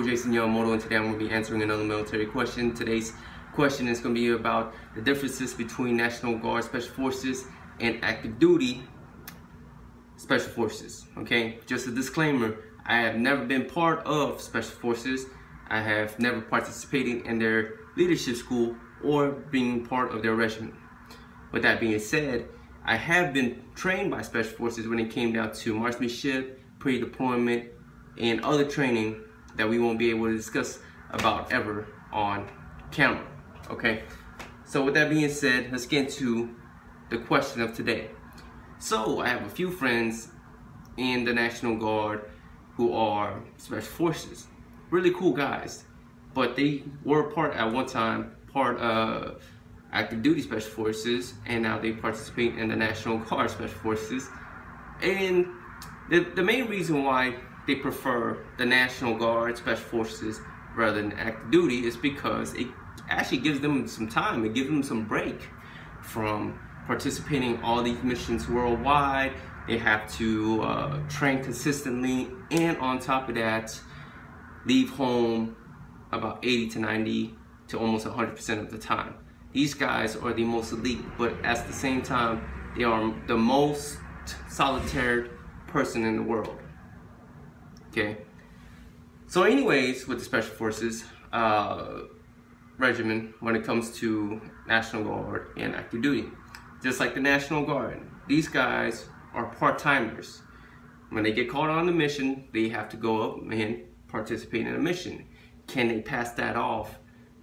Jason Yamamoto, and today I'm going to be answering another military question. Today's question is going to be about the differences between National Guard Special Forces and active duty Special Forces. Okay, just a disclaimer, I have never been part of Special Forces. I have never participated in their leadership school or being part of their regiment. With that being said, I have been trained by Special Forces when it came down to marksmanship, pre-deployment, and other training that we won't be able to discuss about ever on camera. Okay, so with that being said, let's get into the question of today. So I have a few friends in the National Guard who are Special Forces, really cool guys, but they were part at one time part of active duty Special Forces, and now they participate in the National Guard Special Forces. And the main reason why they prefer the National Guard Special Forces rather than active duty is because it actually gives them some time. It gives them some break from participating in all these missions worldwide. They have to train consistently, and on top of that, leave home about 80 to 90 to almost 100% of the time. These guys are the most elite, but at the same time, they are the most solitary person in the world. Okay, so anyways, with the Special Forces regimen, when it comes to National Guard and active duty, just like the National Guard, these guys are part-timers. When they get called on the mission, they have to go up and participate in a mission. Can they pass that off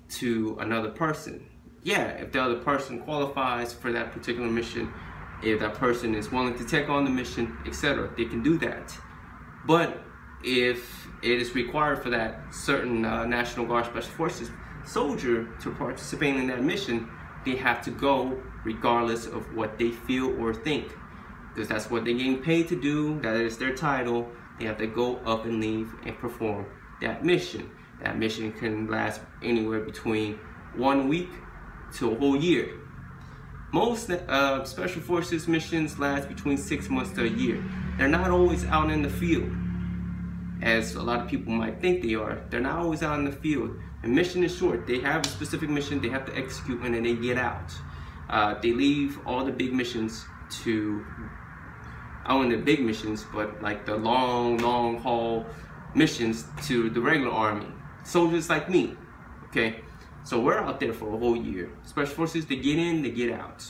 to another person? Yeah, if the other person qualifies for that particular mission, if that person is willing to take on the mission, etc., they can do that. But if it is required for that certain National Guard Special Forces soldier to participate in that mission, they have to go regardless of what they feel or think, because that's what they're getting paid to do. That is their title. They have to go up and leave and perform that mission. That mission can last anywhere between 1 week to a whole year. Most Special Forces missions last between 6 months to a year. They're not always out in the field, as a lot of people might think they are. They're not always out in the field. The mission is short. They have a specific mission they have to execute, and then they get out. They leave all the big missions to, I don't want the big missions, but like the long haul missions to the regular army. Soldiers like me, okay? So we're out there for a whole year. Special Forces, they get in, they get out,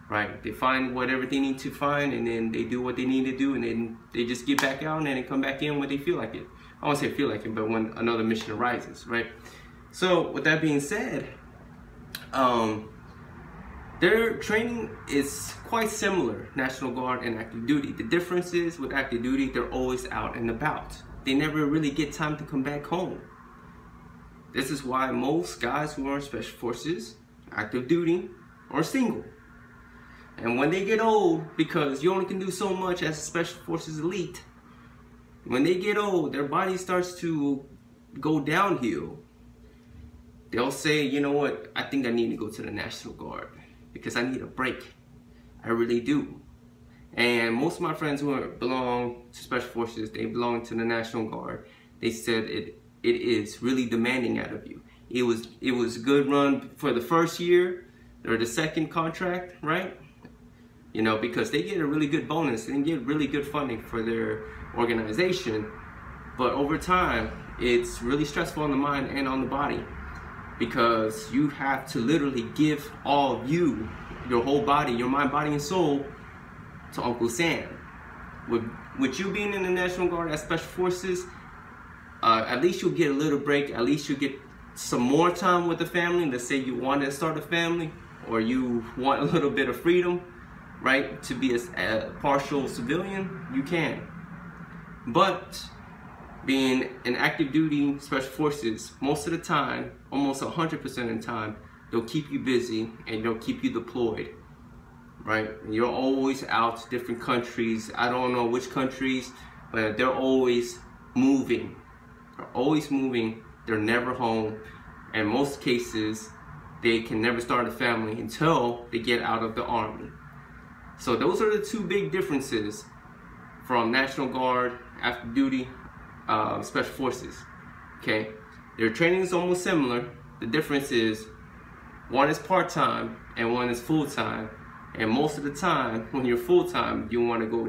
right? They find whatever they need to find, and then they do what they need to do, and then they just get back out, and then they come back in when they feel like it. I won't say feel like it, but when another mission arises, right? So with that being said, their training is quite similar, National Guard and active duty. The difference is with active duty, they're always out and about. They never really get time to come back home. This is why most guys who are in Special Forces, active duty, are single. And when they get old, because you only can do so much as a Special Forces elite, when they get old, their body starts to go downhill. They'll say, you know what, I think I need to go to the National Guard because I need a break. I really do. And most of my friends who belong to Special Forces, they belong to the National Guard. They said it is really demanding out of you. It was a good run for the first year or the second contract, right? You know, because they get a really good bonus and get really good funding for their organization. But over time, it's really stressful on the mind and on the body, because you have to literally give all of you, your whole body, your mind, body, and soul to Uncle Sam. With you being in the National Guard as Special Forces, at least you'll get a little break. At least you'll get some more time with the family. Let's say you want to start a family, or you want a little bit of freedom, right? To be a partial civilian, you can. But being an active duty Special Forces, most of the time, almost 100% of the time, they'll keep you busy and they'll keep you deployed, right? You're always out to different countries. I don't know which countries, but they're always moving. They're always moving. They're never home. In most cases, they can never start a family until they get out of the Army. So those are the two big differences from National Guard, active duty, Special Forces. Okay, their training is almost similar. The difference is one is part-time and one is full-time. And most of the time, when you're full-time, you want to go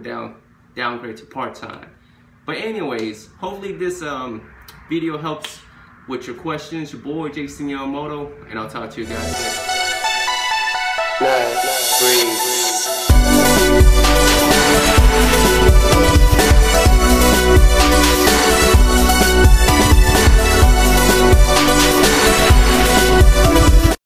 downgrade to part-time. But anyways, hopefully this video helps with your questions. Your boy Jason Yamamoto, and I'll talk to you guys later.